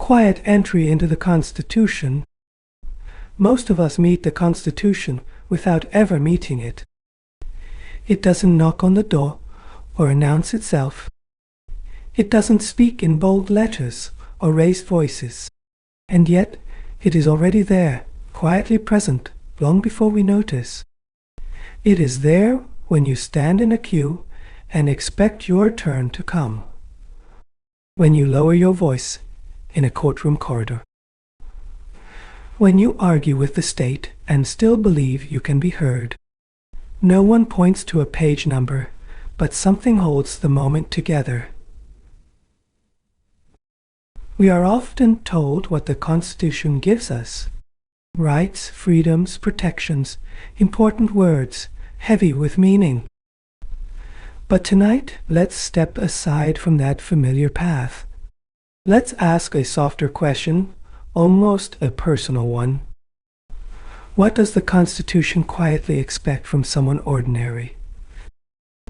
quiet entry into the Constitution. Most of us meet the Constitution without ever meeting it. It doesn't knock on the door or announce itself. It doesn't speak in bold letters or raised voices. And yet, it is already there, quietly present, long before we notice. It is there when you stand in a queue and expect your turn to come. When you lower your voice in a courtroom corridor. When you argue with the state and still believe you can be heard. No one points to a page number, but something holds the moment together. We are often told what the Constitution gives us. Rights, freedoms, protections, important words, heavy with meaning. But tonight, let's step aside from that familiar path. Let's ask a softer question, almost a personal one. What does the Constitution quietly expect from someone ordinary?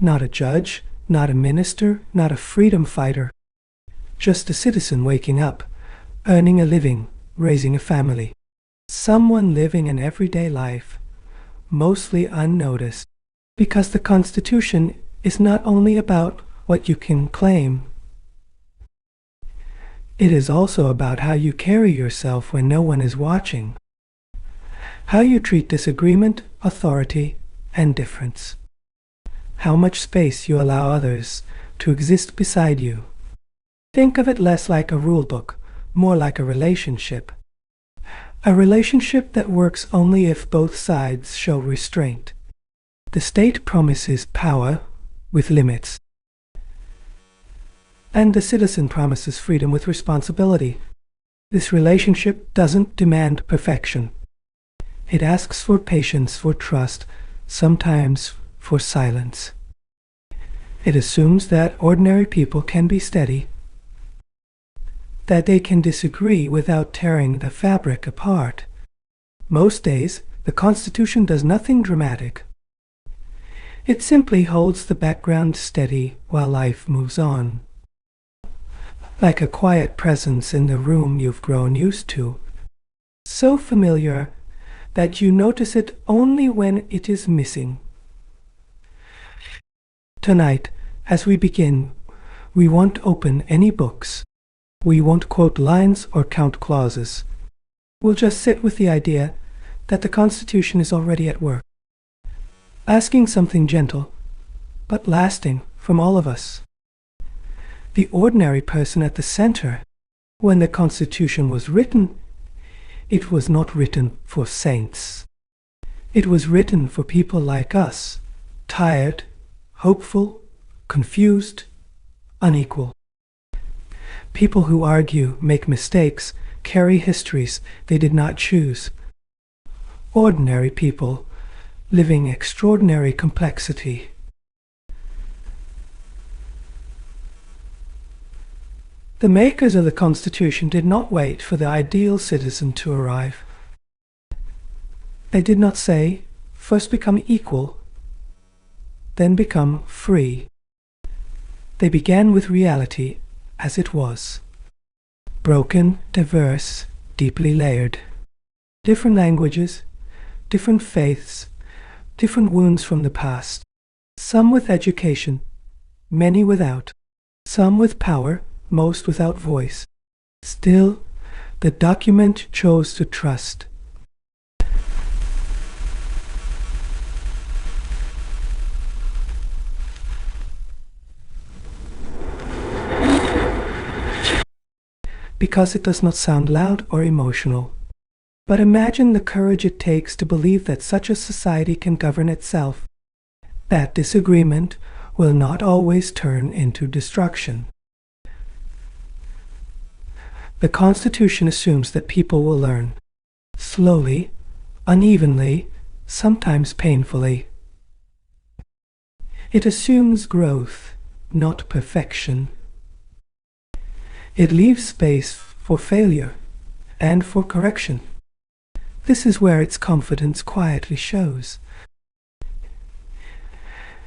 Not a judge, not a minister, not a freedom fighter. Just a citizen waking up, earning a living, raising a family. Someone living an everyday life, mostly unnoticed. Because the Constitution is not only about what you can claim. It is also about how you carry yourself when no one is watching. How you treat disagreement, authority, and difference. How much space you allow others to exist beside you. Think of it less like a rule book, more like a relationship. A relationship that works only if both sides show restraint. The state promises power with limits. And the citizen promises freedom with responsibility. This relationship doesn't demand perfection. It asks for patience, for trust, sometimes for silence. It assumes that ordinary people can be steady, that they can disagree without tearing the fabric apart. Most days, the Constitution does nothing dramatic. It simply holds the background steady while life moves on. Like a quiet presence in the room you've grown used to. So familiar that you notice it only when it is missing. Tonight, as we begin, we won't open any books. We won't quote lines or count clauses. We'll just sit with the idea that the Constitution is already at work, asking something gentle, but lasting from all of us. The ordinary person at the center. When the Constitution was written, it was not written for saints. It was written for people like us, tired, hopeful, confused, unequal. People who argue, make mistakes, carry histories they did not choose. Ordinary people living extraordinary complexity. The makers of the Constitution did not wait for the ideal citizen to arrive. They did not say, first become equal, then become free. They began with reality as it was. Broken, diverse, deeply layered. Different languages, different faiths, different wounds from the past. Some with education, many without. Some with power, most without voice. Still, the document chose to trust. Because it does not sound loud or emotional. But imagine the courage it takes to believe that such a society can govern itself, that disagreement will not always turn into destruction. The Constitution assumes that people will learn, slowly, unevenly, sometimes painfully. It assumes growth, not perfection. It leaves space for failure and for correction. This is where its confidence quietly shows.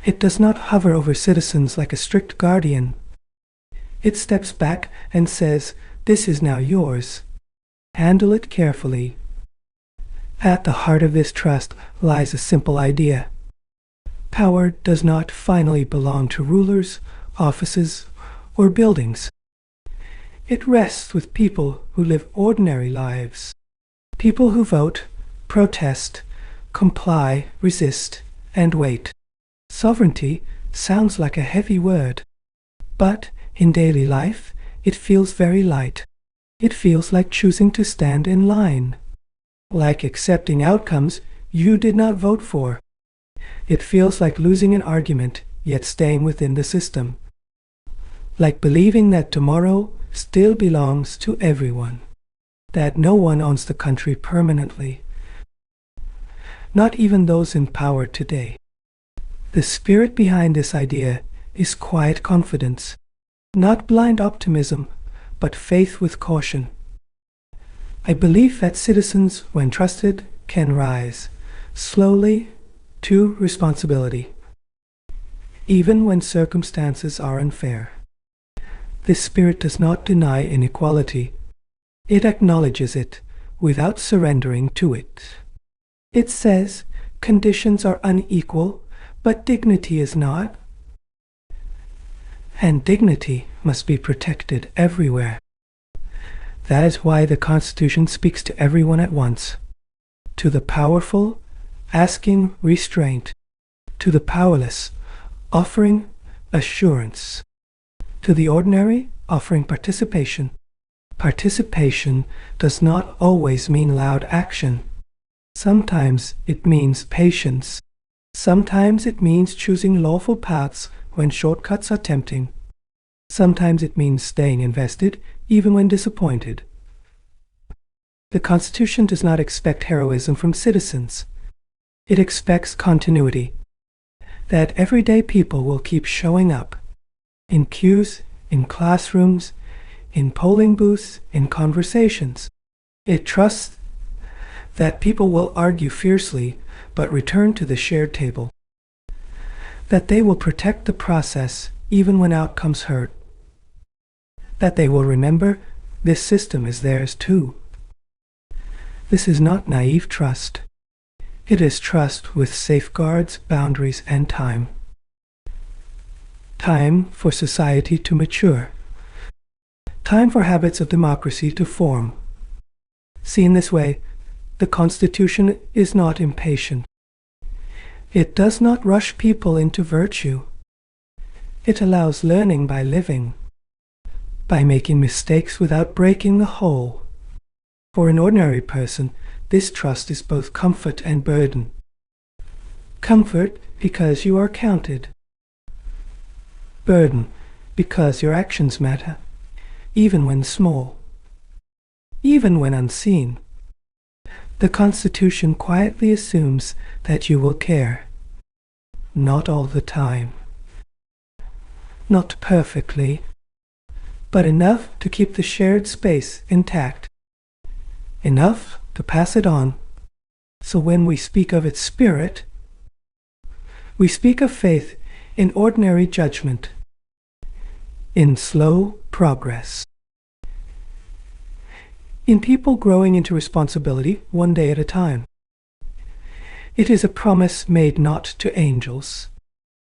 It does not hover over citizens like a strict guardian. It steps back and says, This is now yours. Handle it carefully. At the heart of this trust lies a simple idea. Power does not finally belong to rulers, offices, or buildings. It rests with people who live ordinary lives. People who vote, protest, comply, resist, and wait. Sovereignty sounds like a heavy word, but in daily life it feels very light. It feels like choosing to stand in line, like accepting outcomes you did not vote for. It feels like losing an argument, yet staying within the system. Like believing that tomorrow still belongs to everyone. That no one owns the country permanently. Not even those in power today. The spirit behind this idea is quiet confidence. Not blind optimism, but faith with caution. I believe that citizens, when trusted, can rise, slowly, to responsibility, even when circumstances are unfair. This spirit does not deny inequality. It acknowledges it without surrendering to it. It says conditions are unequal, but dignity is not. And dignity must be protected everywhere. That is why the Constitution speaks to everyone at once. To the powerful, asking restraint. To the powerless, offering assurance. To the ordinary, offering participation. Participation does not always mean loud action. Sometimes it means patience. Sometimes it means choosing lawful paths when shortcuts are tempting. Sometimes it means staying invested even when disappointed. The Constitution does not expect heroism from citizens. It expects continuity. That everyday people will keep showing up. In queues, in classrooms, in polling booths, in conversations. It trusts that people will argue fiercely but return to the shared table. That they will protect the process even when outcomes hurt. That they will remember this system is theirs too. This is not naive trust. It is trust with safeguards, boundaries, and time. Time for society to mature. Time for habits of democracy to form. Seen this way, the Constitution is not impatient. It does not rush people into virtue. It allows learning by living, by making mistakes without breaking the whole. For an ordinary person, this trust is both comfort and burden. Comfort because you are counted. Burden because your actions matter, even when small, even when unseen. The Constitution quietly assumes that you will care. Not all the time. Not perfectly, but enough to keep the shared space intact. Enough to pass it on. So when we speak of its spirit, we speak of faith in ordinary judgment, in slow progress, in people growing into responsibility one day at a time. It is a promise made not to angels,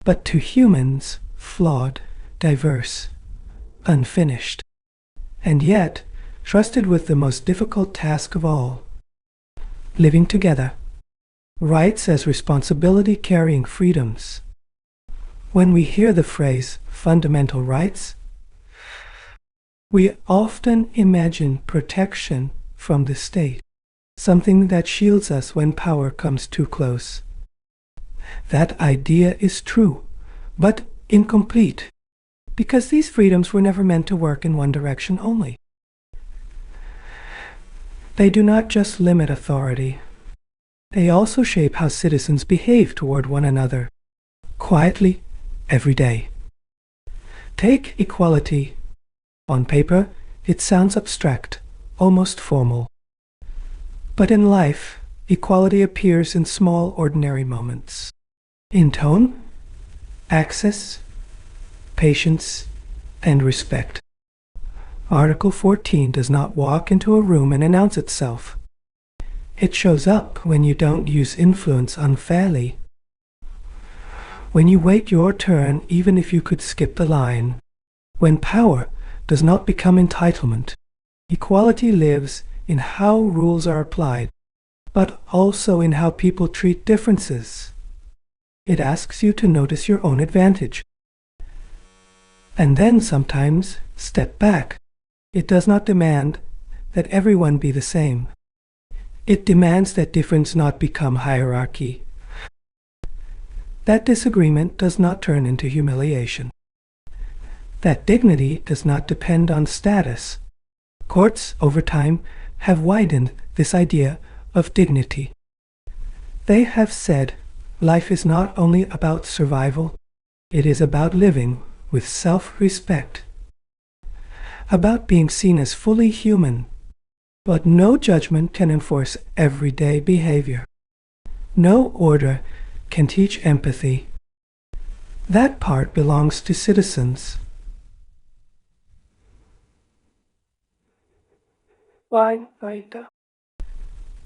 but to humans, flawed, diverse, unfinished, and yet trusted with the most difficult task of all, living together, rights as responsibility carrying freedoms. When we hear the phrase fundamental rights, we often imagine protection from the state, something that shields us when power comes too close. That idea is true, but incomplete, because these freedoms were never meant to work in one direction only. They do not just limit authority. They also shape how citizens behave toward one another, quietly, every day. Take equality. On paper, it sounds abstract, almost formal. But in life, equality appears in small, ordinary moments. In tone, access, patience, and respect. Article 14 does not walk into a room and announce itself. It shows up when you don't use influence unfairly. When you wait your turn, even if you could skip the line. When power does not become entitlement. Equality lives in how rules are applied, but also in how people treat differences. It asks you to notice your own advantage. And then sometimes step back. It does not demand that everyone be the same. It demands that difference not become hierarchy. That disagreement does not turn into humiliation. That dignity does not depend on status. Courts, over time, have widened this idea of dignity. They have said, life is not only about survival, it is about living with self-respect, about being seen as fully human. But no judgment can enforce everyday behavior. No order can teach empathy. That part belongs to citizens.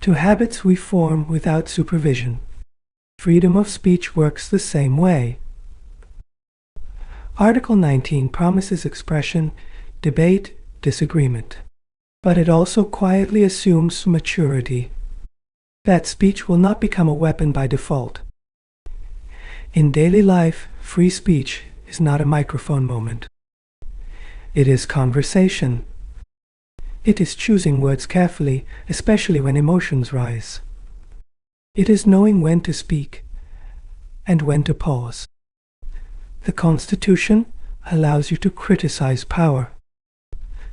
To habits we form without supervision. Freedom of speech works the same way. Article 19 promises expression, debate, disagreement. But it also quietly assumes maturity. That speech will not become a weapon by default. In daily life, free speech is not a microphone moment. It is conversation. It is choosing words carefully, especially when emotions rise. It is knowing when to speak and when to pause. The Constitution allows you to criticize power,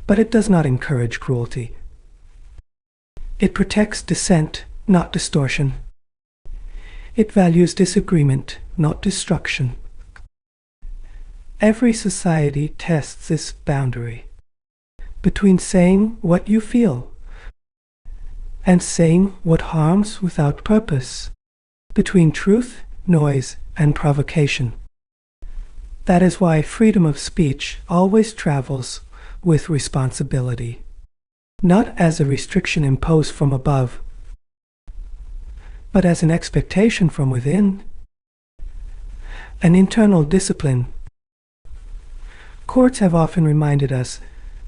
but it does not encourage cruelty. It protects dissent, not distortion. It values disagreement, not destruction. Every society tests this boundary between saying what you feel and saying what harms without purpose, between truth, noise, and provocation. That is why freedom of speech always travels with responsibility, not as a restriction imposed from above, but as an expectation from within, an internal discipline. Courts have often reminded us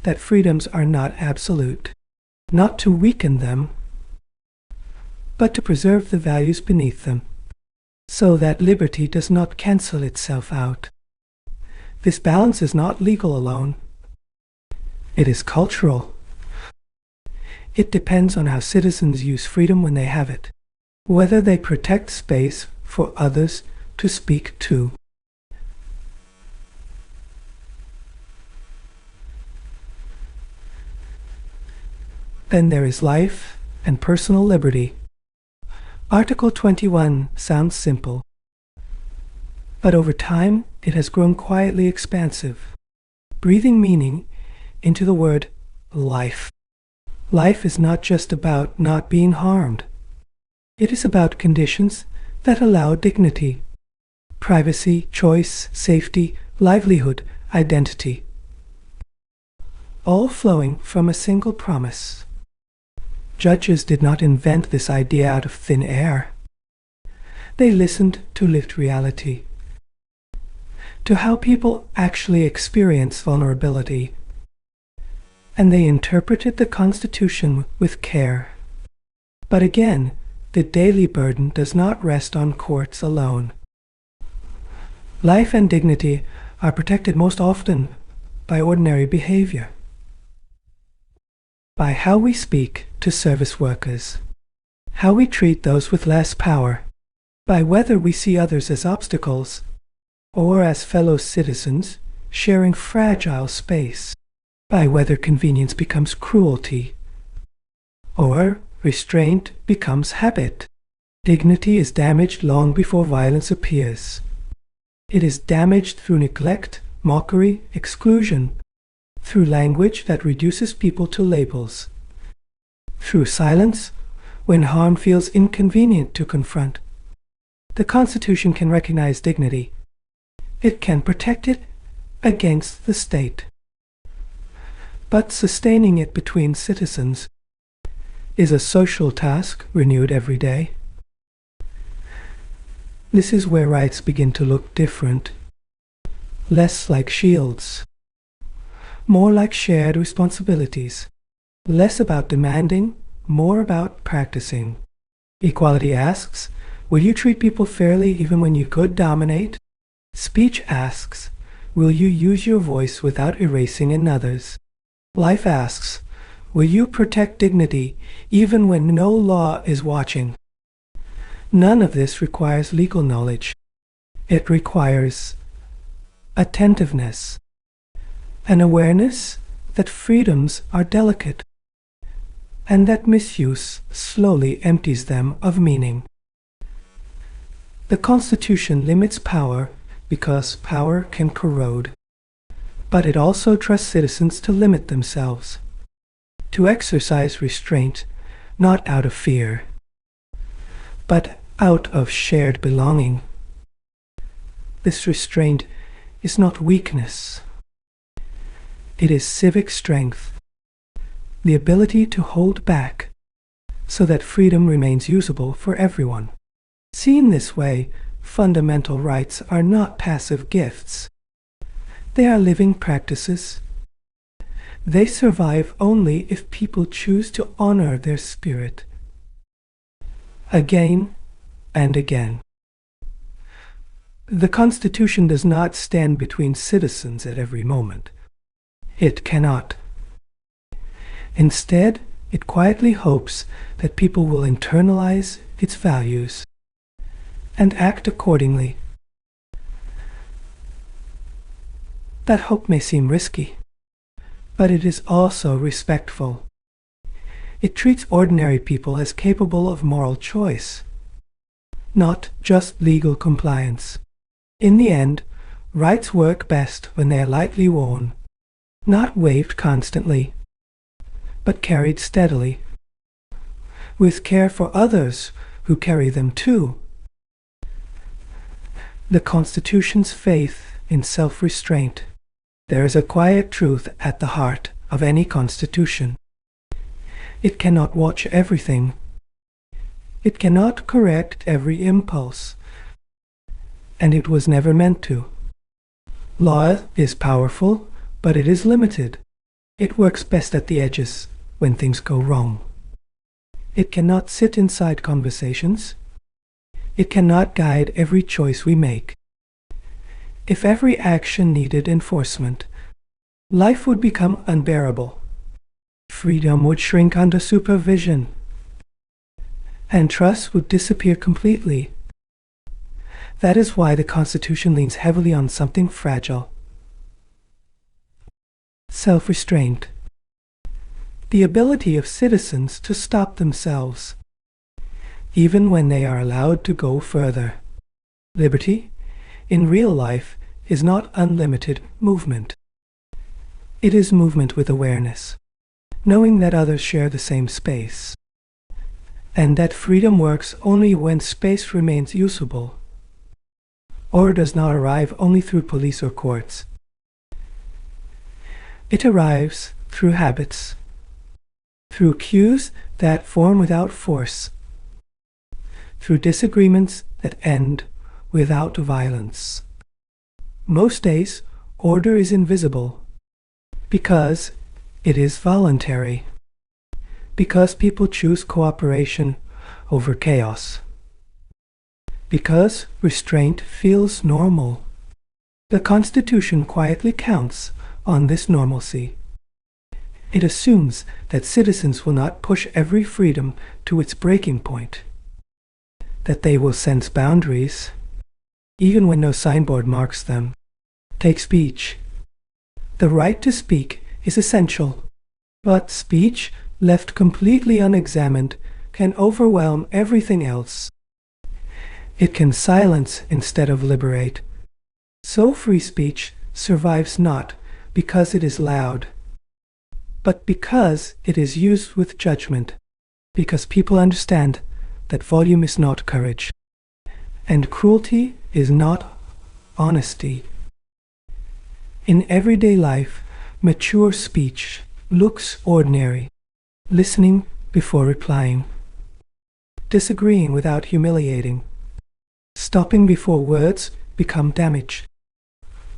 that freedoms are not absolute, not to weaken them, but to preserve the values beneath them, so that liberty does not cancel itself out. This balance is not legal alone. It is cultural. It depends on how citizens use freedom when they have it, whether they protect space for others to speak to. Then there is life and personal liberty. Article 21 sounds simple, but over time it has grown quietly expansive, breathing meaning into the word life. Life is not just about not being harmed. It is about conditions that allow dignity, privacy, choice, safety, livelihood, identity, all flowing from a single promise. Judges did not invent this idea out of thin air. They listened to lived reality, to how people actually experience vulnerability, and they interpreted the Constitution with care. But again, the daily burden does not rest on courts alone. Life and dignity are protected most often by ordinary behavior, by how we speak to service workers, how we treat those with less power, by whether we see others as obstacles or as fellow citizens sharing fragile space, by whether convenience becomes cruelty or restraint becomes habit. Dignity is damaged long before violence appears. It is damaged through neglect, mockery, exclusion, through language that reduces people to labels, through silence when harm feels inconvenient to confront. The Constitution can recognize dignity. It can protect it against the state. but sustaining it between citizens is a social task renewed every day. This is where rights begin to look different, less like shields, more like shared responsibilities, less about demanding, more about practicing. Equality asks, will you treat people fairly even when you could dominate? Speech asks, will you use your voice without erasing another's? Life asks, will you protect dignity even when no law is watching? None of this requires legal knowledge. It requires attentiveness, an awareness that freedoms are delicate, and that misuse slowly empties them of meaning. The Constitution limits power because power can corrode, but it also trusts citizens to limit themselves, to exercise restraint, not out of fear, but out of shared belonging. This restraint is not weakness. It is civic strength, the ability to hold back so that freedom remains usable for everyone. Seen this way, fundamental rights are not passive gifts. They are living practices. They survive only if people choose to honor their spirit. Again and again. The Constitution does not stand between citizens at every moment. It cannot. Instead, it quietly hopes that people will internalize its values and act accordingly. That hope may seem risky, but it is also respectful. It treats ordinary people as capable of moral choice, not just legal compliance. In the end, rights work best when they are lightly worn, not waved constantly, but carried steadily, with care for others who carry them too. The Constitution's faith in self-restraint. There is a quiet truth at the heart of any constitution. It cannot watch everything. It cannot correct every impulse, and it was never meant to. Law is powerful, but it is limited. It works best at the edges when things go wrong. It cannot sit inside conversations. It cannot guide every choice we make. If every action needed enforcement, life would become unbearable. Freedom would shrink under supervision, and trust would disappear completely. That is why the Constitution leans heavily on something fragile: self-restraint. The ability of citizens to stop themselves, even when they are allowed to go further. Liberty, in real life, is not unlimited movement. It is movement with awareness, knowing that others share the same space, and that freedom works only when space remains usable, or does not arrive only through police or courts. It arrives through habits, through cues that form without force, through disagreements that end without violence. Most days, order is invisible because it is voluntary, because people choose cooperation over chaos, because restraint feels normal. The Constitution quietly counts on this normalcy. It assumes that citizens will not push every freedom to its breaking point, that they will sense boundaries, even when no signboard marks them. Take speech. The right to speak is essential, but speech, left completely unexamined, can overwhelm everything else. It can silence instead of liberate. So free speech survives not because it is loud, but because it is used with judgment, because people understand that volume is not courage, and cruelty is not honesty. In everyday life, mature speech looks ordinary, listening before replying, disagreeing without humiliating, stopping before words become damage.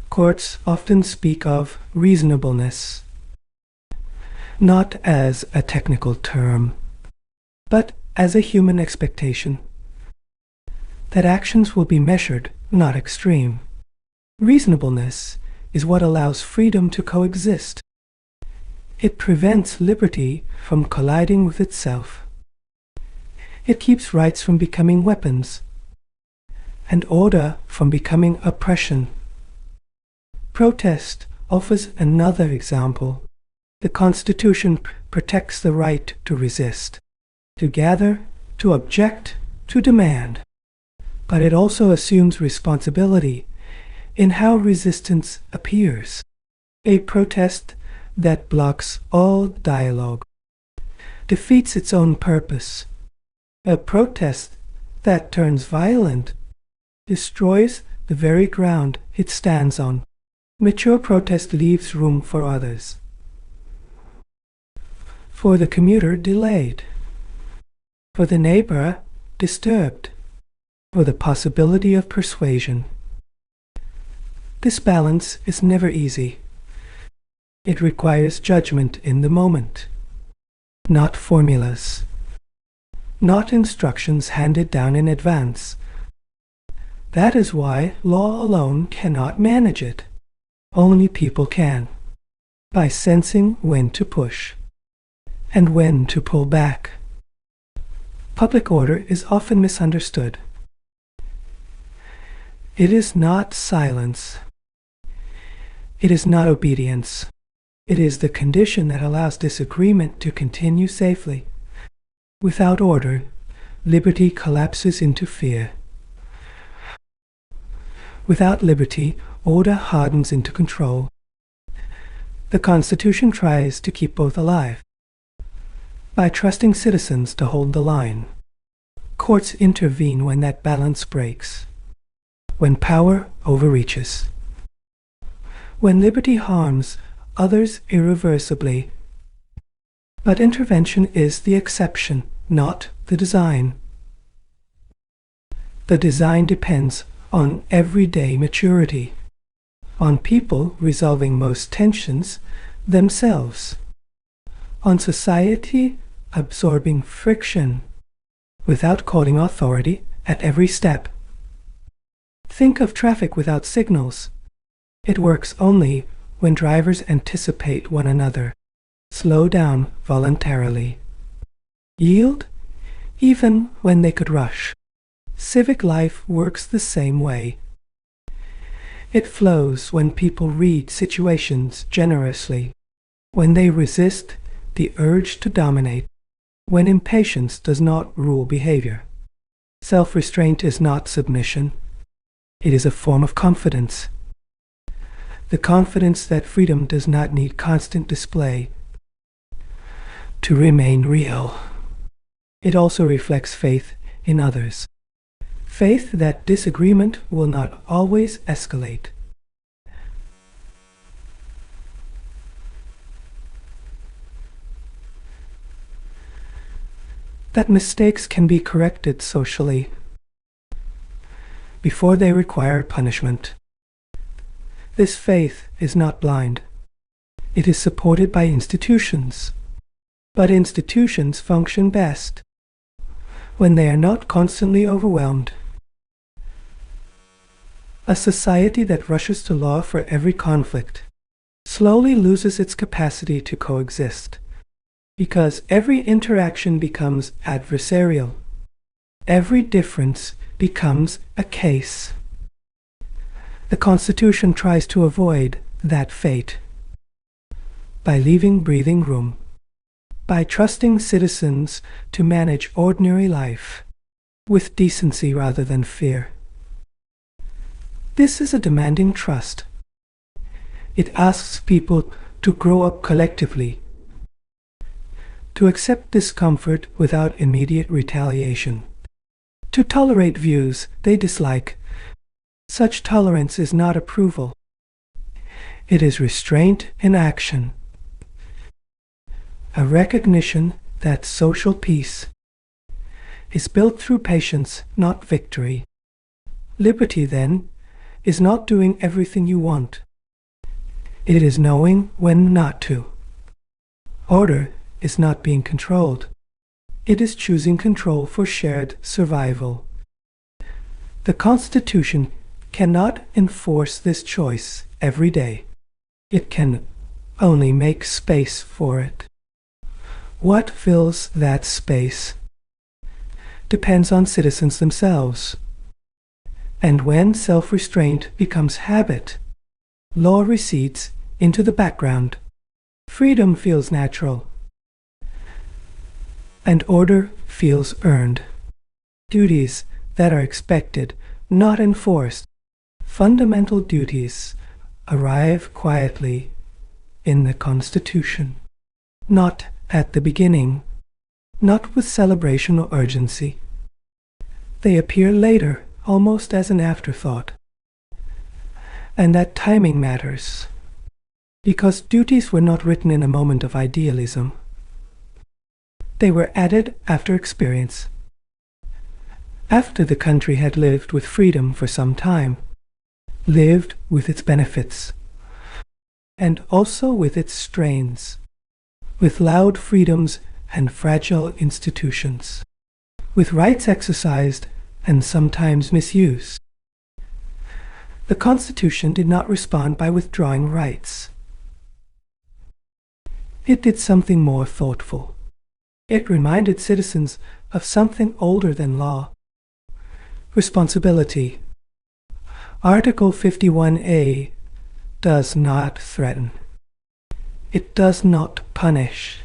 Courts often speak of reasonableness, not as a technical term, but as a human expectation, that actions will be measured, not extreme. Reasonableness is what allows freedom to coexist. It prevents liberty from colliding with itself. It keeps rights from becoming weapons, and order from becoming oppression. Protest offers another example. The Constitution protects the right to resist, to gather, to object, to demand. But it also assumes responsibility in how resistance appears. A protest that blocks all dialogue defeats its own purpose. A protest that turns violent destroys the very ground it stands on. Mature protest leaves room for others. For the commuter delayed, for the neighbor disturbed, for the possibility of persuasion. This balance is never easy. It requires judgment in the moment, not formulas, not instructions handed down in advance. That is why law alone cannot manage it. Only people can, by sensing when to push and when to pull back. Public order is often misunderstood. It is not silence. It is not obedience. It is the condition that allows disagreement to continue safely. Without order, liberty collapses into fear. Without liberty, order hardens into control. The Constitution tries to keep both alive by trusting citizens to hold the line. Courts intervene when that balance breaks, when power overreaches, when liberty harms others irreversibly. But intervention is the exception, not the design. The design depends on everyday maturity, on people resolving most tensions themselves, on society absorbing friction without calling authority at every step. Think of traffic without signals. It works only when drivers anticipate one another, slow down voluntarily, yield even when they could rush. Civic life works the same way. It flows when people read situations generously, when they resist the urge to dominate, when impatience does not rule behavior. Self-restraint is not submission. It is a form of confidence. The confidence that freedom does not need constant display to remain real. It also reflects faith in others. Faith that disagreement will not always escalate. That mistakes can be corrected socially before they require punishment. This faith is not blind. It is supported by institutions. But institutions function best when they are not constantly overwhelmed. A society that rushes to law for every conflict slowly loses its capacity to coexist, because every interaction becomes adversarial. Every difference becomes a case. The Constitution tries to avoid that fate by leaving breathing room, by trusting citizens to manage ordinary life with decency rather than fear. This is a demanding trust. It asks people to grow up collectively, to accept discomfort without immediate retaliation, to tolerate views they dislike. Such tolerance is not approval. It is restraint in action. a recognition that social peace is built through patience, not victory. Liberty, then, is not doing everything you want. It is knowing when not to. Order is not being controlled. It is choosing control for shared survival. The Constitution cannot enforce this choice every day. It can only make space for it. What fills that space depends on citizens themselves. And when self-restraint becomes habit, law recedes into the background. Freedom feels natural, and order feels earned. Duties that are expected, not enforced. Fundamental duties arrive quietly in the Constitution, not at the beginning, not with celebration or urgency. They appear later, almost as an afterthought. And that timing matters, because duties were not written in a moment of idealism. They were added after experience, after the country had lived with freedom for some time, lived with its benefits, and also with its strains, with loud freedoms and fragile institutions, with rights exercised and sometimes misused. The Constitution did not respond by withdrawing rights. It did something more thoughtful. It reminded citizens of something older than law: responsibility. Article 51A does not threaten. It does not punish.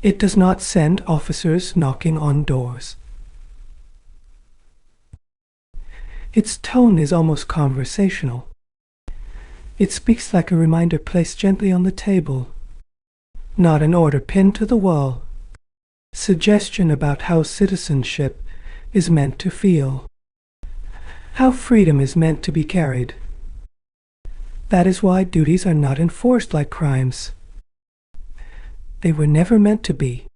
It does not send officers knocking on doors. Its tone is almost conversational. It speaks like a reminder placed gently on the table, not an order pinned to the wall. Suggestion about how citizenship is meant to feel, how freedom is meant to be carried. That is why duties are not enforced like crimes. They were never meant to be.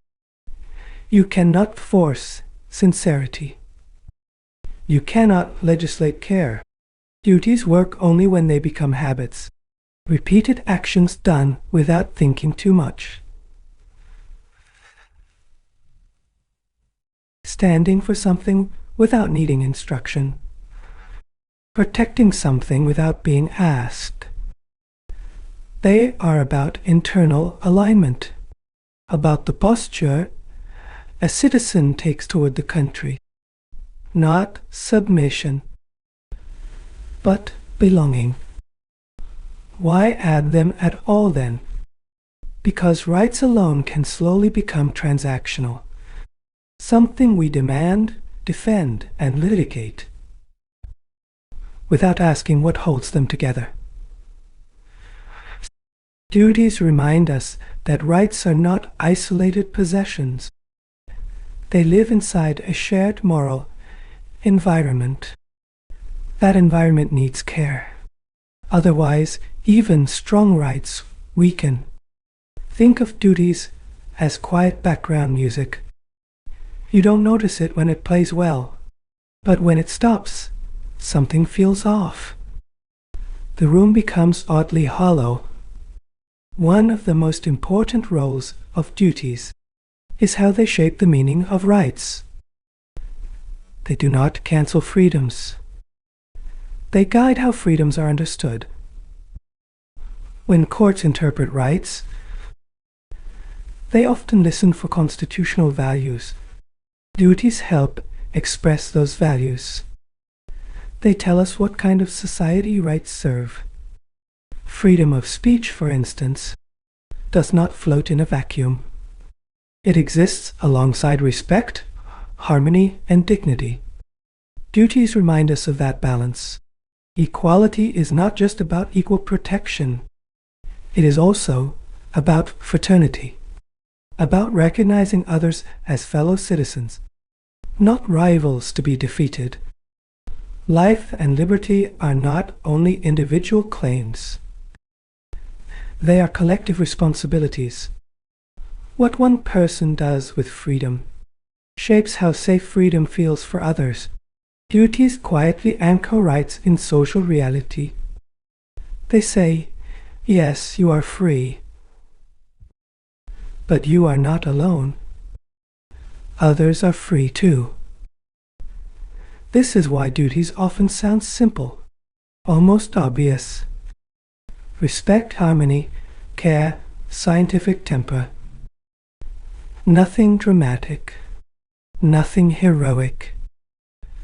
You cannot force sincerity. You cannot legislate care. Duties work only when they become habits, repeated actions done without thinking too much. Standing for something without needing instruction. Protecting something without being asked. They are about internal alignment, about the posture a citizen takes toward the country. Not submission, but belonging. Why add them at all then? Because rights alone can slowly become transactional, something we demand, defend, and litigate, without asking what holds them together. Duties remind us that rights are not isolated possessions. They live inside a shared moral environment. That environment needs care. Otherwise, even strong rights weaken. Think of duties as quiet background music. You don't notice it when it plays well, but when it stops, something feels off. The room becomes oddly hollow. One of the most important roles of duties is how they shape the meaning of rights. They do not cancel freedoms. They guide how freedoms are understood. When courts interpret rights, they often listen for constitutional values. Duties help express those values. They tell us what kind of society rights serve. Freedom of speech, for instance, does not float in a vacuum. It exists alongside respect, harmony, and dignity. Duties remind us of that balance. Equality is not just about equal protection. It is also about fraternity, about recognizing others as fellow citizens, not rivals to be defeated. Life and liberty are not only individual claims. They are collective responsibilities. What one person does with freedom shapes how safe freedom feels for others. Duties quietly anchor rights in social reality. They say, yes, you are free, but you are not alone. Others are free too. This is why duties often sound simple, almost obvious. Respect, harmony, care, scientific temper. Nothing dramatic, nothing heroic.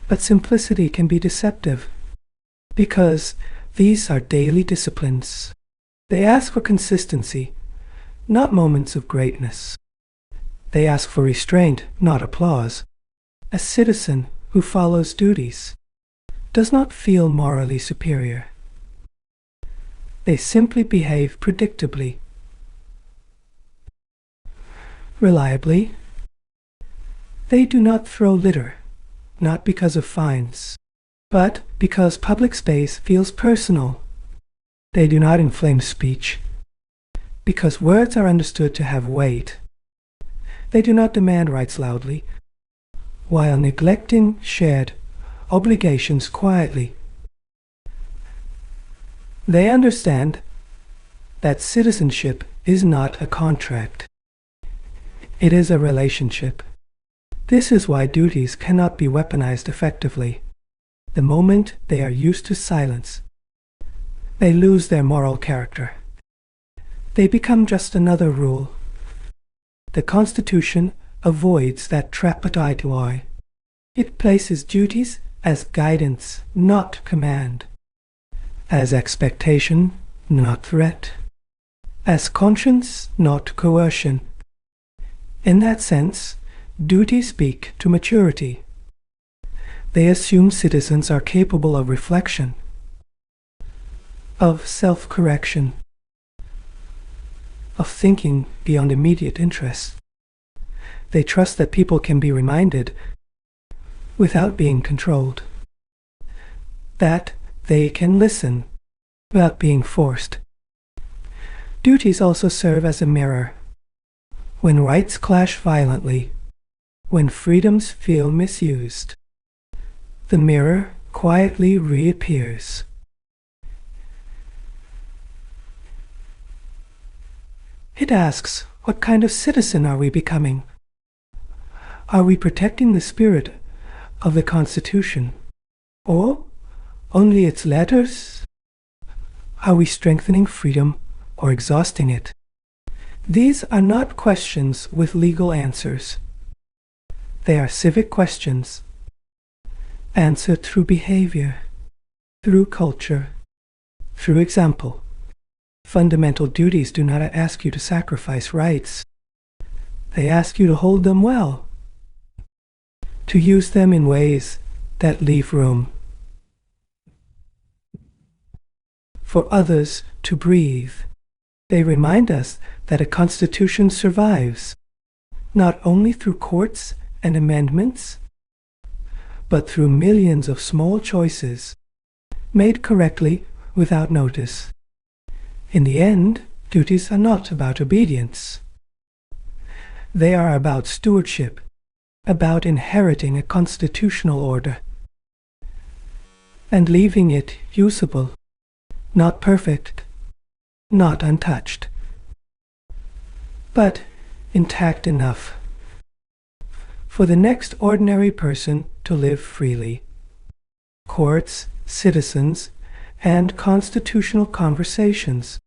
But simplicity can be deceptive, because these are daily disciplines. They ask for consistency, not moments of greatness. They ask for restraint, not applause. A citizen who follows duties does not feel morally superior. They simply behave predictably, reliably. They do not throw litter, not because of fines, but because public space feels personal. They do not inflame speech, because words are understood to have weight. They do not demand rights loudly, while neglecting shared obligations quietly. They understand that citizenship is not a contract. It is a relationship. This is why duties cannot be weaponized effectively. The moment they are used to silence, they lose their moral character. They become just another rule. The Constitution avoids that trap eye to eye. It places duties as guidance, not command, as expectation, not threat, as conscience, not coercion. In that sense, duties speak to maturity. They assume citizens are capable of reflection, of self-correction, of thinking beyond immediate interests. They trust that people can be reminded without being controlled, that they can listen without being forced. Duties also serve as a mirror. When rights clash violently, when freedoms feel misused, the mirror quietly reappears. It asks, what kind of citizen are we becoming? Are we protecting the spirit of the Constitution, or only its letters? Are we strengthening freedom or exhausting it? These are not questions with legal answers. They are civic questions, answered through behavior, through culture, through example. Fundamental duties do not ask you to sacrifice rights. They ask you to hold them well, to use them in ways that leave room for others to breathe. They remind us that a constitution survives, not only through courts and amendments, but through millions of small choices made correctly without notice. In the end, duties are not about obedience. They are about stewardship, about inheriting a constitutional order and leaving it usable, not perfect, not untouched, but intact enough for the next ordinary person to live freely. Courts, citizens, and constitutional conversations.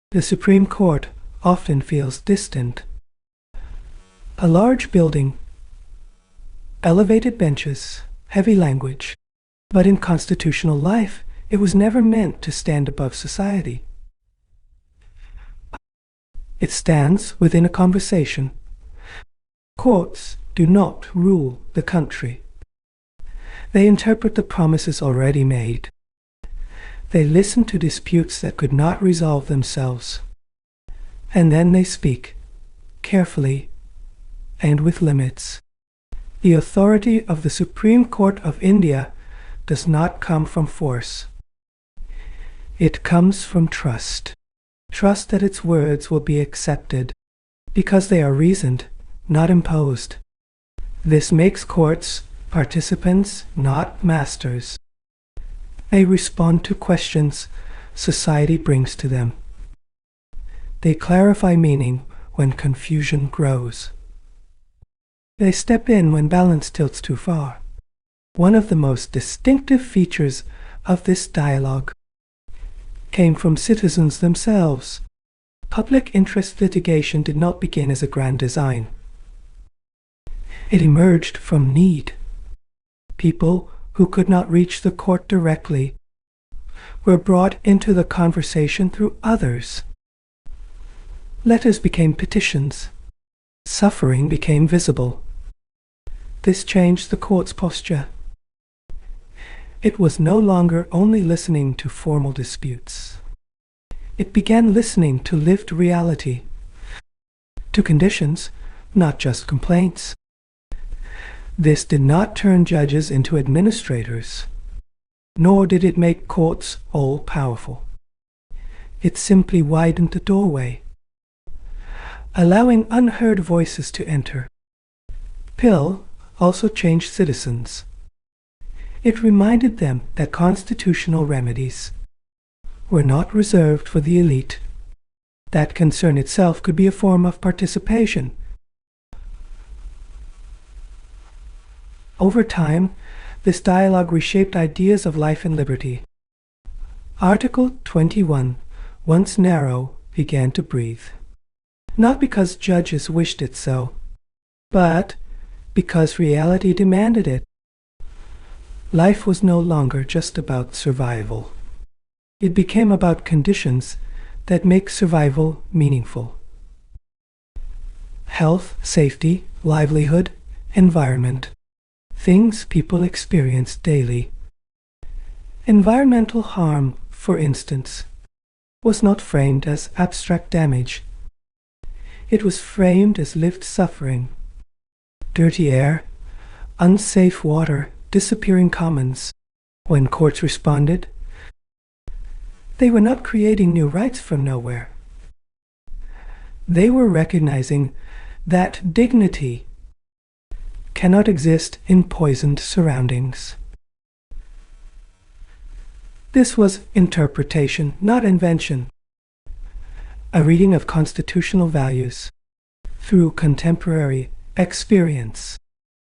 The Supreme Court often feels distant. A large building, elevated benches, heavy language. But in constitutional life, it was never meant to stand above society. It stands within a conversation. Courts do not rule the country. They interpret the promises already made. They listen to disputes that could not resolve themselves. And then they speak, carefully and with limits. The authority of the Supreme Court of India does not come from force. It comes from trust. Trust that its words will be accepted. because they are reasoned, not imposed. This makes courts participants, not masters. They respond to questions society brings to them. They clarify meaning when confusion grows. They step in when balance tilts too far. One of the most distinctive features of this dialogue came from citizens themselves. Public interest litigation did not begin as a grand design. It emerged from need. People who could not reach the court directly were brought into the conversation through others. Letters became petitions. Suffering became visible. This changed the court's posture. It was no longer only listening to formal disputes. It began listening to lived reality, to conditions, not just complaints. This did not turn judges into administrators, nor did it make courts all-powerful. It simply widened the doorway, allowing unheard voices to enter. Pill also changed citizens. It reminded them that constitutional remedies were not reserved for the elite. That concern itself could be a form of participation. Over time, this dialogue reshaped ideas of life and liberty. Article 21, once narrow, began to breathe. Not because judges wished it so, but because reality demanded it. Life was no longer just about survival. It became about conditions that make survival meaningful. Health, safety, livelihood, environment. Things people experience daily. Environmental harm, for instance, was not framed as abstract damage. It was framed as lived suffering. Dirty air, unsafe water, disappearing commons. When courts responded, they were not creating new rights from nowhere. They were recognizing that dignity cannot exist in poisoned surroundings. This was interpretation, not invention. A reading of constitutional values through contemporary experience,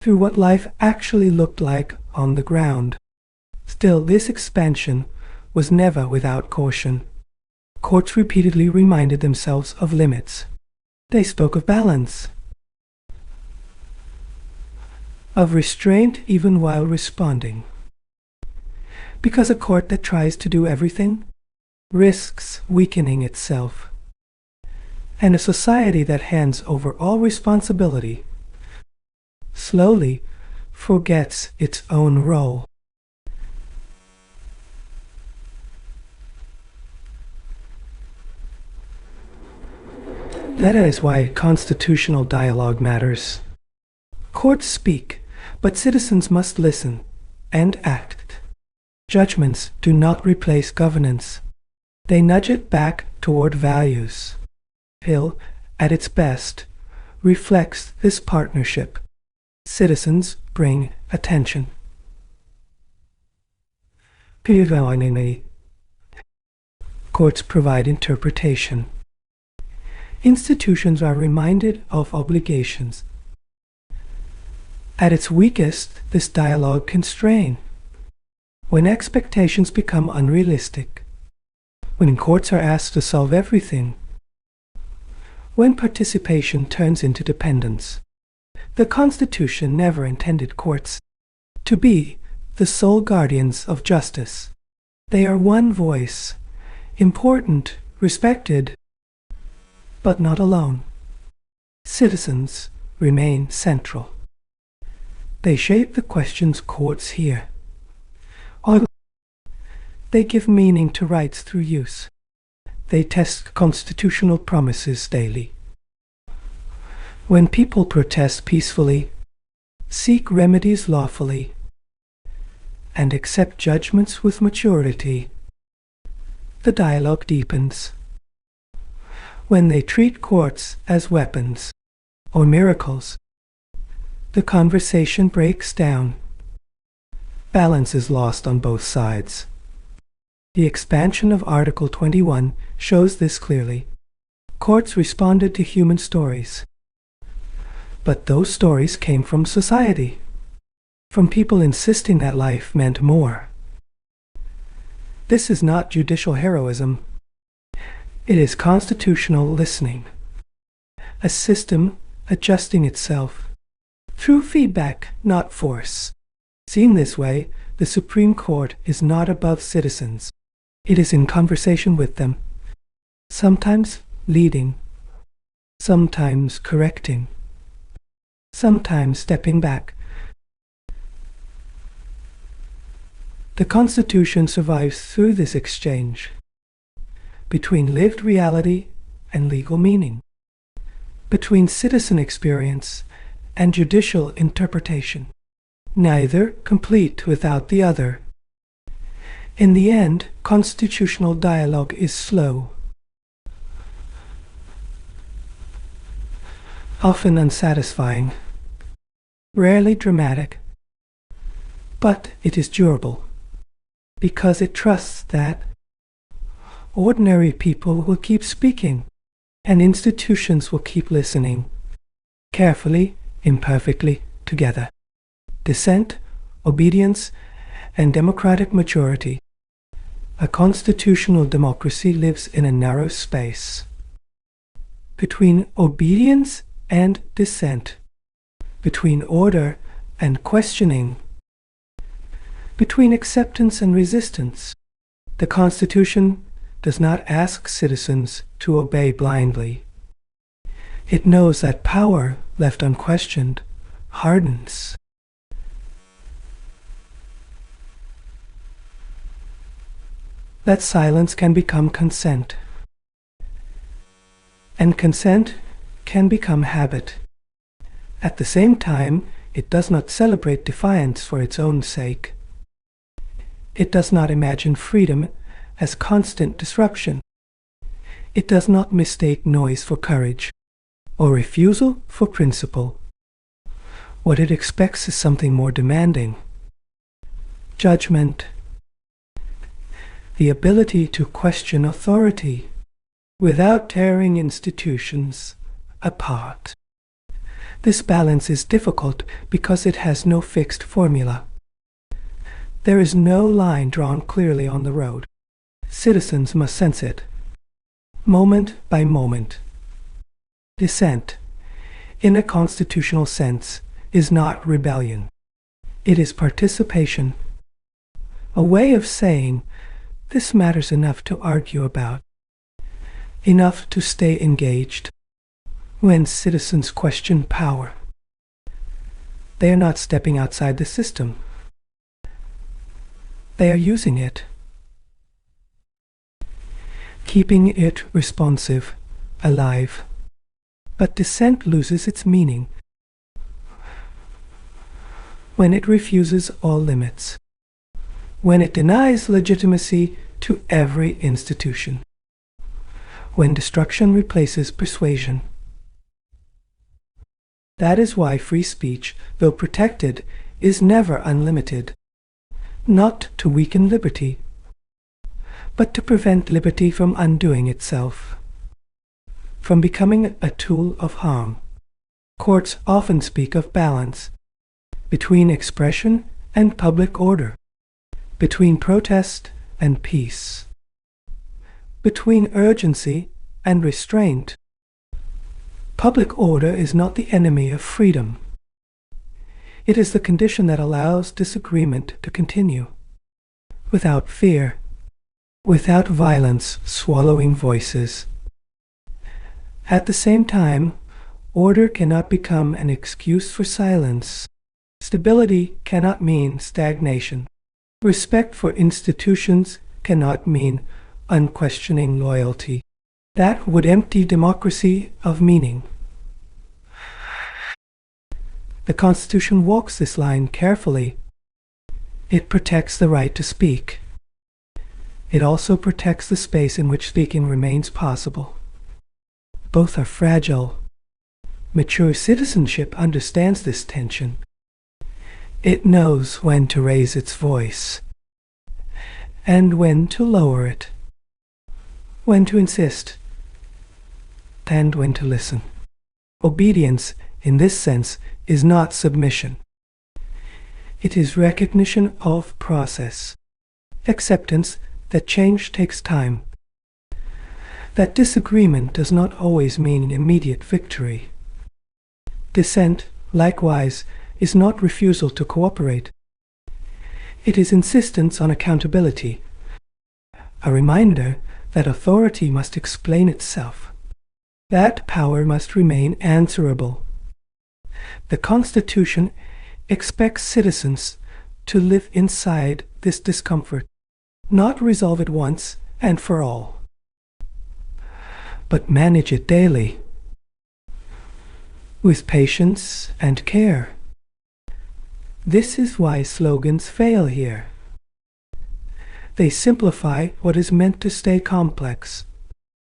through what life actually looked like on the ground. Still, this expansion was never without caution. Courts repeatedly reminded themselves of limits. They spoke of balance, of restraint even while responding. Because a court that tries to do everything risks weakening itself. And a society that hands over all responsibility slowly forgets its own role. That is why constitutional dialogue matters. Courts speak, but citizens must listen and act. Judgments do not replace governance. They nudge it back toward values. Hill, at its best, reflects this partnership. Citizens bring attention. Courts provide interpretation. Institutions are reminded of obligations. At its weakest, this dialogue can strain. When expectations become unrealistic, when courts are asked to solve everything, when participation turns into dependence. The Constitution never intended courts to be the sole guardians of justice. They are one voice, important, respected, but not alone. Citizens remain central. They shape the questions courts hear. They give meaning to rights through use. They test constitutional promises daily. When people protest peacefully, seek remedies lawfully, and accept judgments with maturity, the dialogue deepens. When they treat courts as weapons or miracles, the conversation breaks down. Balance is lost on both sides. The expansion of Article 21 shows this clearly. Courts responded to human stories, but those stories came from society, from people insisting that life meant more. This is not judicial heroism. It is constitutional listening, a system adjusting itself through feedback, not force. Seen this way, the Supreme Court is not above citizens. It is in conversation with them, sometimes leading, sometimes correcting, sometimes stepping back. The Constitution survives through this exchange between lived reality and legal meaning, between citizen experience and judicial interpretation, neither complete without the other. In the end, constitutional dialogue is slow, often unsatisfying, rarely dramatic, but it is durable, because it trusts that ordinary people will keep speaking, and institutions will keep listening, carefully, imperfectly, together. Dissent, obedience, and democratic maturity. A constitutional democracy lives in a narrow space between obedience and dissent, between order and questioning, between acceptance and resistance. The Constitution does not ask citizens to obey blindly. It knows that power, left unquestioned, hardens. That silence can become consent, and consent can become habit. At the same time, it does not celebrate defiance for its own sake. It does not imagine freedom as constant disruption. It does not mistake noise for courage, or refusal for principle. What it expects is something more demanding: judgment, the ability to question authority without tearing institutions apart. This balance is difficult because it has no fixed formula. There is no line drawn clearly on the road. Citizens must sense it, moment by moment. Dissent, in a constitutional sense, is not rebellion. It is participation, a way of saying, this matters enough to argue about, enough to stay engaged. When citizens question power, they are not stepping outside the system. They are using it, keeping it responsive, alive. But dissent loses its meaning when it refuses all limits, when it denies legitimacy to every institution, when destruction replaces persuasion. That is why free speech, though protected, is never unlimited, not to weaken liberty, but to prevent liberty from undoing itself, from becoming a tool of harm. Courts often speak of balance between expression and public order, between protest and peace, between urgency and restraint. Public order is not the enemy of freedom. It is the condition that allows disagreement to continue, without fear, without violence swallowing voices. At the same time, order cannot become an excuse for silence. Stability cannot mean stagnation. Respect for institutions cannot mean unquestioning loyalty. That would empty democracy of meaning. The Constitution walks this line carefully. It protects the right to speak. It also protects the space in which speaking remains possible. both are fragile. Mature citizenship understands this tension. It knows when to raise its voice and when to lower it, when to insist and when to listen. Obedience, in this sense, is not submission. It is recognition of process, acceptance that change takes time, that disagreement does not always mean immediate victory. Dissent, likewise, is not refusal to cooperate. It is insistence on accountability, a reminder that authority must explain itself, that power must remain answerable. The Constitution expects citizens to live inside this discomfort, not resolve it once and for all, but manage it daily, with patience and care. This is why slogans fail here. They simplify what is meant to stay complex.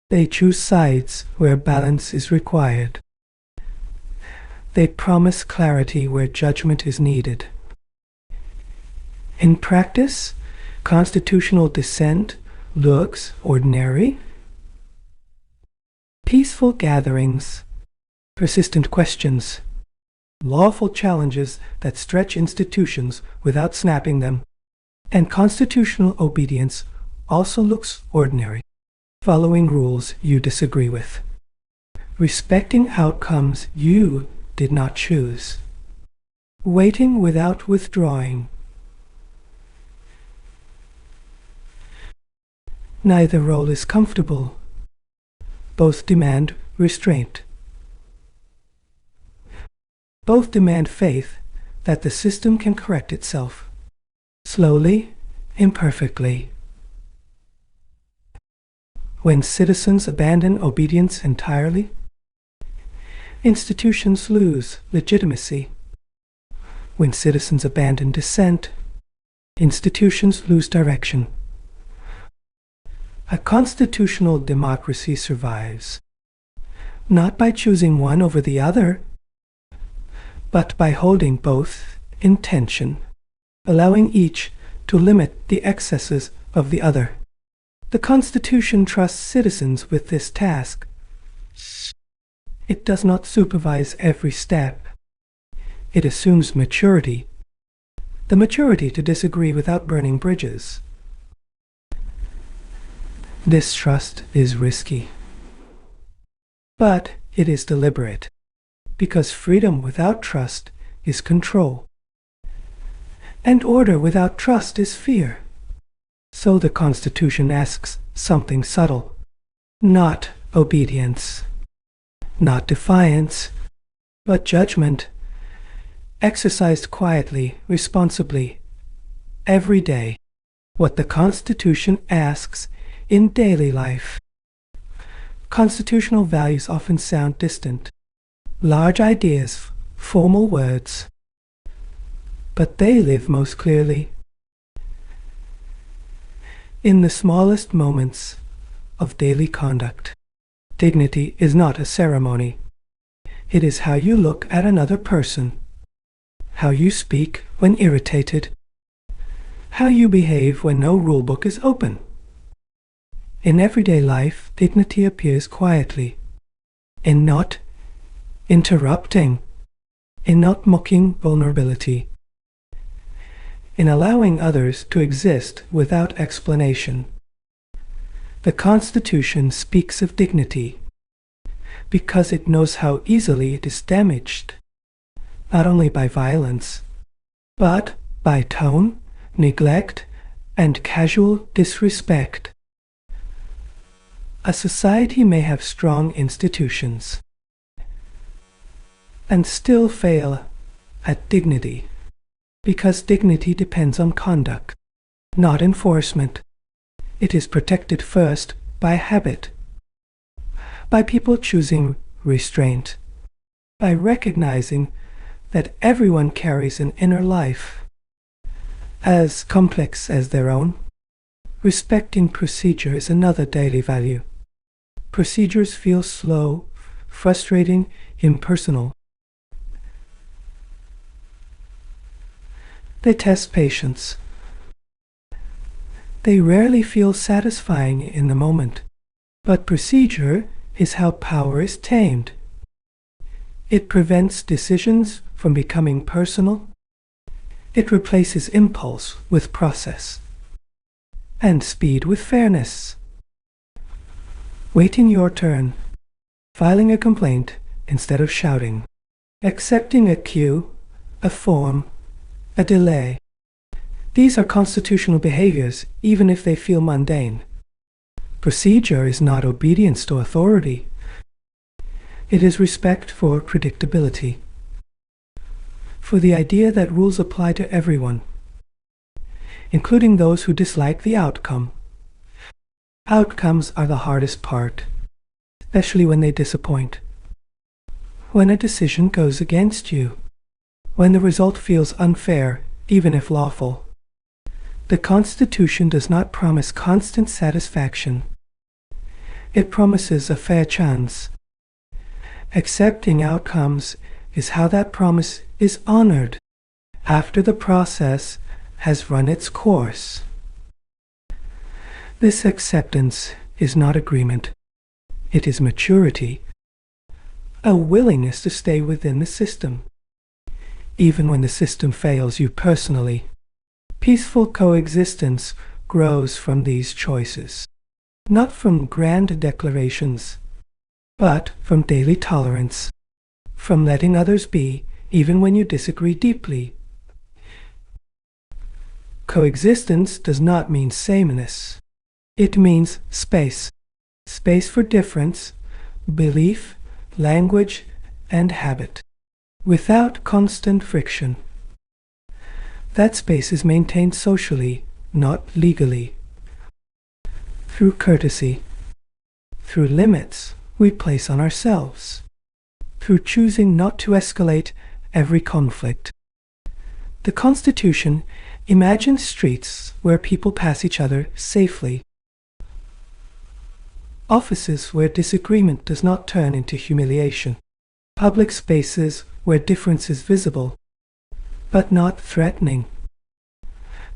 They choose sides where balance is required. They promise clarity where judgment is needed. In practice, constitutional dissent looks ordinary. Peaceful gatherings, persistent questions, lawful challenges that stretch institutions without snapping them, and constitutional obedience also looks ordinary. Following rules you disagree with, respecting outcomes you did not choose, waiting without withdrawing. Neither role is comfortable. Both demand restraint. Both demand faith that the system can correct itself, slowly, imperfectly. When citizens abandon obedience entirely, institutions lose legitimacy. When citizens abandon dissent, institutions lose direction. A constitutional democracy survives, not by choosing one over the other, but by holding both in tension, allowing each to limit the excesses of the other. The Constitution trusts citizens with this task. It does not supervise every step. It assumes maturity, the maturity to disagree without burning bridges. This trust is risky, but it is deliberate, because freedom without trust is control, and order without trust is fear. So the Constitution asks something subtle, not obedience, not defiance, but judgment, exercised quietly, responsibly, every day. What the Constitution asks in daily life. Constitutional values often sound distant, large ideas, formal words, but they live most clearly in the smallest moments of daily conduct. Dignity is not a ceremony. It is how you look at another person, how you speak when irritated, how you behave when no rulebook is open. In everyday life, dignity appears quietly, in not interrupting, in not mocking vulnerability, in allowing others to exist without explanation. The Constitution speaks of dignity because it knows how easily it is damaged, not only by violence, but by tone, neglect, and casual disrespect. A society may have strong institutions and still fail at dignity, because dignity depends on conduct, not enforcement. It is protected first by habit, by people choosing restraint, by recognizing that everyone carries an inner life, as complex as their own. Respecting procedure is another daily value. Procedures feel slow, frustrating, impersonal. They test patience. They rarely feel satisfying in the moment, but procedure is how power is tamed. It prevents decisions from becoming personal. It replaces impulse with process, and speed with fairness. Waiting your turn, filing a complaint instead of shouting, accepting a cue, a form, a delay. These are constitutional behaviors, even if they feel mundane. Procedure is not obedience to authority. It is respect for predictability, for the idea that rules apply to everyone, including those who dislike the outcome. Outcomes are the hardest part, especially when they disappoint. When a decision goes against you, when the result feels unfair, even if lawful. The Constitution does not promise constant satisfaction. It promises a fair chance. Accepting outcomes is how that promise is honored after the process has run its course. This acceptance is not agreement. It is maturity, a willingness to stay within the system, even when the system fails you personally. Peaceful coexistence grows from these choices, not from grand declarations, but from daily tolerance, from letting others be, even when you disagree deeply. Coexistence does not mean sameness. It means space. Space for difference, belief, language, and habit, without constant friction. That space is maintained socially, not legally. Through courtesy, through limits we place on ourselves, through choosing not to escalate every conflict. The Constitution imagines streets where people pass each other safely, offices where disagreement does not turn into humiliation, public spaces where difference is visible, but not threatening.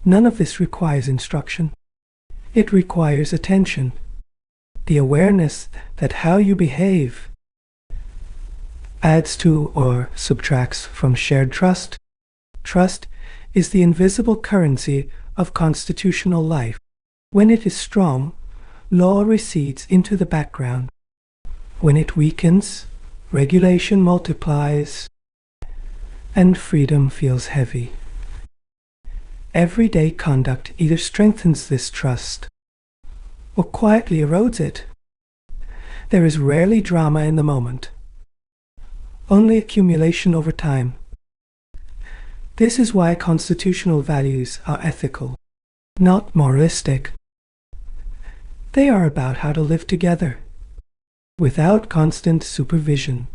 None of this requires instruction. It requires attention, the awareness that how you behave adds to or subtracts from shared trust. Trust is the invisible currency of constitutional life. When it is strong, law recedes into the background. When it weakens, regulation multiplies, and freedom feels heavy. Everyday conduct either strengthens this trust or quietly erodes it. There is rarely drama in the moment, only accumulation over time. This is why constitutional values are ethical, not moralistic. They are about how to live together, without constant supervision.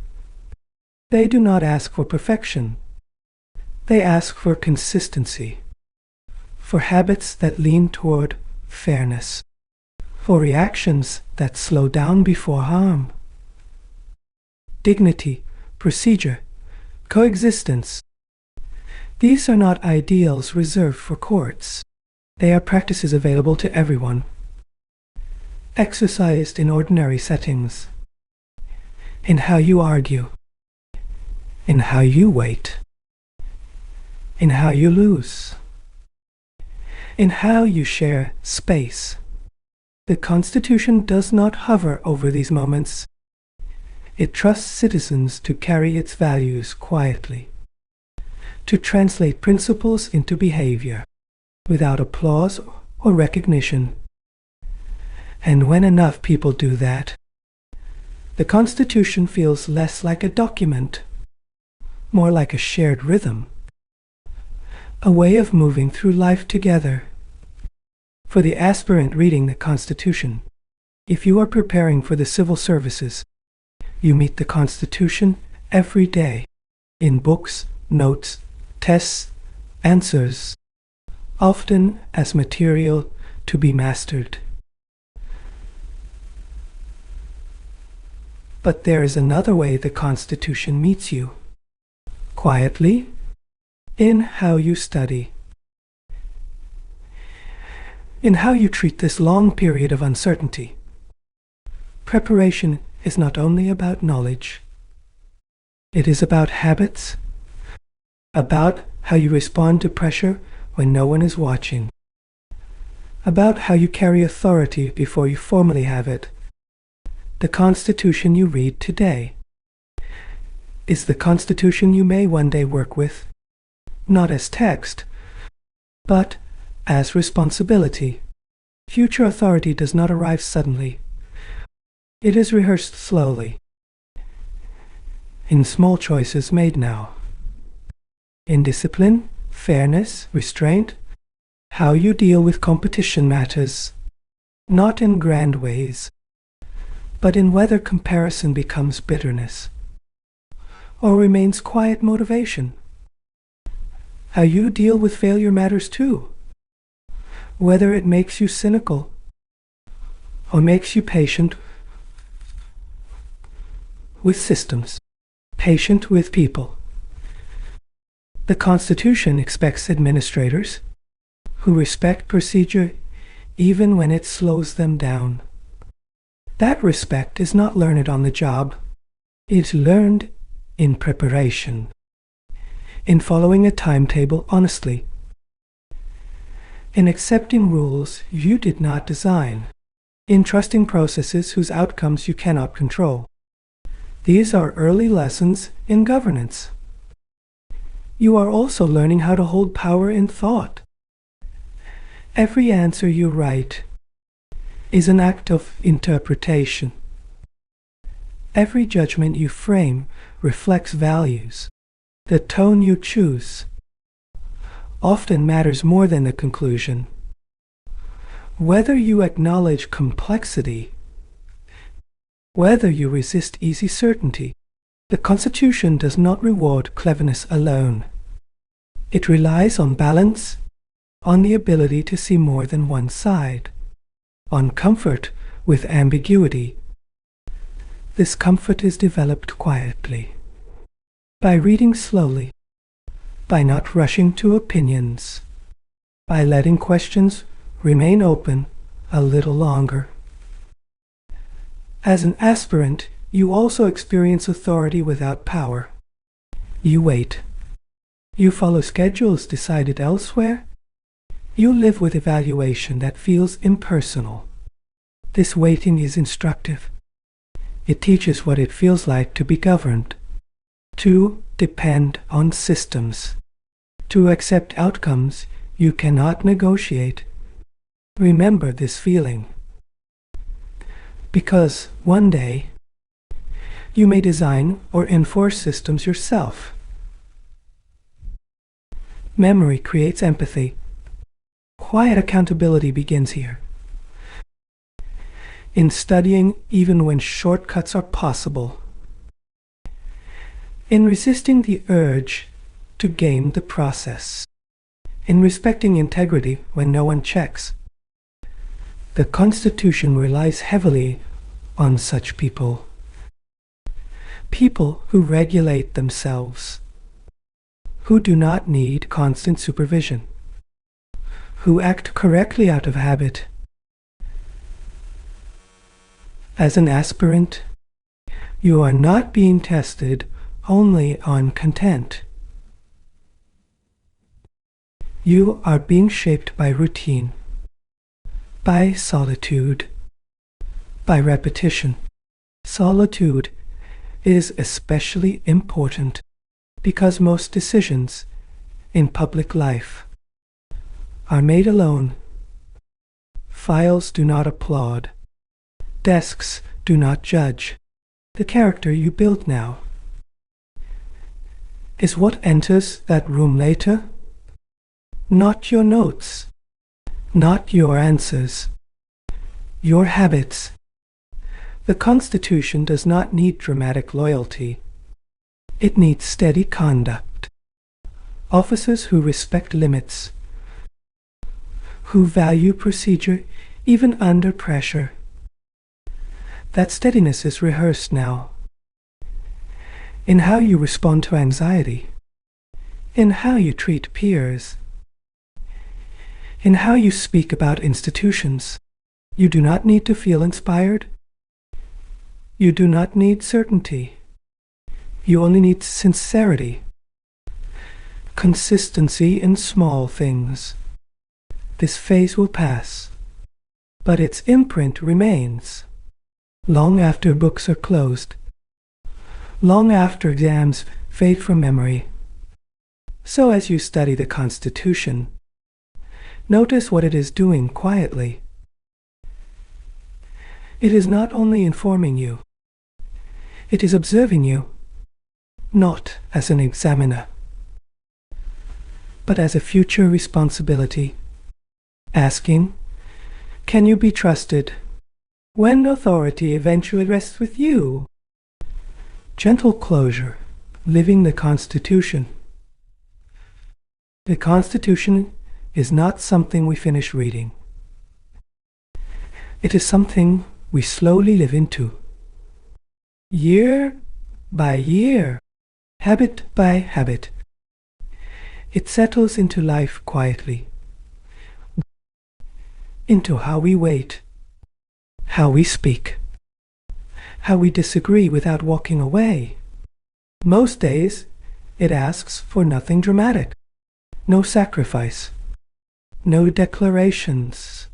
They do not ask for perfection. They ask for consistency, for habits that lean toward fairness, for reactions that slow down before harm. Dignity, procedure, coexistence. These are not ideals reserved for courts. They are practices available to everyone, exercised in ordinary settings, in how you argue, in how you wait, in how you lose, in how you share space. The Constitution does not hover over these moments. It trusts citizens to carry its values quietly, to translate principles into behavior, without applause or recognition. And when enough people do that, the Constitution feels less like a document, more like a shared rhythm, a way of moving through life together. For the aspirant reading the Constitution, if you are preparing for the civil services, you meet the Constitution every day, in books, notes, tests, answers, often as material to be mastered. But there is another way the Constitution meets you. Quietly, in how you study. In how you treat this long period of uncertainty. Preparation is not only about knowledge. It is about habits, about how you respond to pressure when no one is watching, about how you carry authority before you formally have it. The Constitution you read today is the Constitution you may one day work with, not as text, but as responsibility. Future authority does not arrive suddenly. It is rehearsed slowly, in small choices made now. In discipline, fairness, restraint, how you deal with competition matters, not in grand ways, but in whether comparison becomes bitterness or remains quiet motivation. How you deal with failure matters too, whether it makes you cynical or makes you patient with systems, patient with people. The Constitution expects administrators who respect procedure even when it slows them down. That respect is not learned on the job. It's learned in preparation, in following a timetable honestly, in accepting rules you did not design, in trusting processes whose outcomes you cannot control. These are early lessons in governance. You are also learning how to hold power in thought. Every answer you write is an act of interpretation. Every judgment you frame reflects values. The tone you choose often matters more than the conclusion. Whether you acknowledge complexity, whether you resist easy certainty, the Constitution does not reward cleverness alone. It relies on balance, on the ability to see more than one side, on comfort with ambiguity. This comfort is developed quietly, by reading slowly, by not rushing to opinions, by letting questions remain open a little longer. As an aspirant, you also experience authority without power. You wait. You follow schedules decided elsewhere. You live with evaluation that feels impersonal. This waiting is instructive. It teaches what it feels like to be governed, to depend on systems, to accept outcomes you cannot negotiate. Remember this feeling, because one day you may design or enforce systems yourself. Memory creates empathy. Quiet accountability begins here. In studying even when shortcuts are possible. In resisting the urge to game the process. In respecting integrity when no one checks. The Constitution relies heavily on such people. People who regulate themselves, who do not need constant supervision, who act correctly out of habit. As an aspirant, you are not being tested only on content. You are being shaped by routine, by solitude, by repetition. Solitude is especially important because most decisions in public life are made alone. Files do not applaud. Desks do not judge. The character you build now is what enters that room later, not your notes, not your answers, your habits. The Constitution does not need dramatic loyalty. It needs steady conduct. Officers who respect limits, who value procedure even under pressure. That steadiness is rehearsed now. In how you respond to anxiety, in how you treat peers, in how you speak about institutions. You do not need to feel inspired. You do not need certainty. You only need sincerity, consistency in small things. This phase will pass, but its imprint remains. Long after books are closed, long after exams fade from memory. So as you study the Constitution, notice what it is doing quietly. It is not only informing you, it is observing you, not as an examiner, but as a future responsibility, asking, can you be trusted when authority eventually rests with you? Gentle closure, living the Constitution. The Constitution is not something we finish reading. It is something we slowly live into. Year by year, habit by habit. It settles into life quietly, into how we wait, how we speak, how we disagree without walking away. Most days, it asks for nothing dramatic, no sacrifice, no declarations,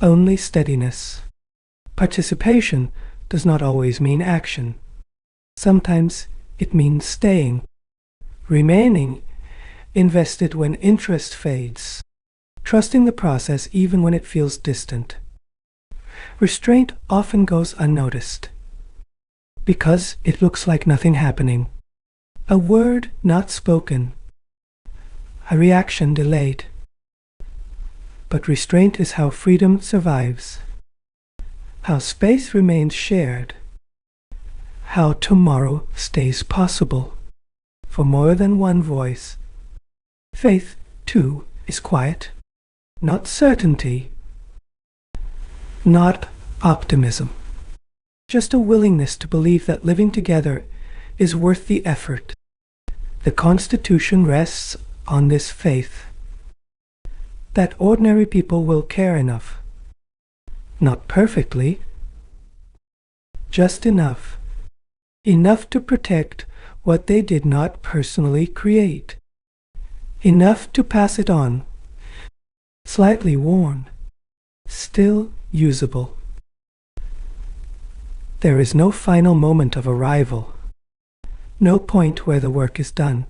only steadiness. Participation does not always mean action. Sometimes it means staying, remaining invested when interest fades, trusting the process even when it feels distant. Restraint often goes unnoticed because it looks like nothing happening. A word not spoken, a reaction delayed. But restraint is how freedom survives, how space remains shared, how tomorrow stays possible for more than one voice. Faith, too, is quiet, not certainty, not optimism, just a willingness to believe that living together is worth the effort. The Constitution rests on this faith, that ordinary people will care enough, not perfectly, just enough, enough to protect what they did not personally create, enough to pass it on, slightly worn, still usable. There is no final moment of arrival, no point where the work is done.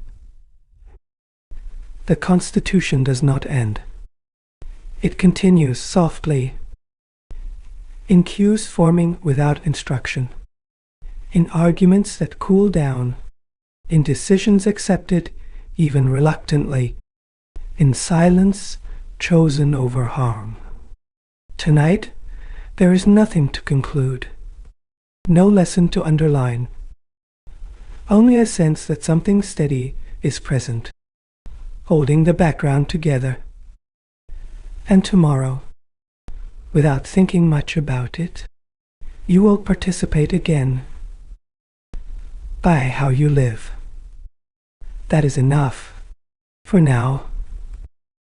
The Constitution does not end. It continues softly, in cues forming without instruction, in arguments that cool down, in decisions accepted even reluctantly, in silence chosen over harm. Tonight, there is nothing to conclude, no lesson to underline, only a sense that something steady is present, holding the background together. And tomorrow, without thinking much about it, you will participate again by how you live. That is enough for now.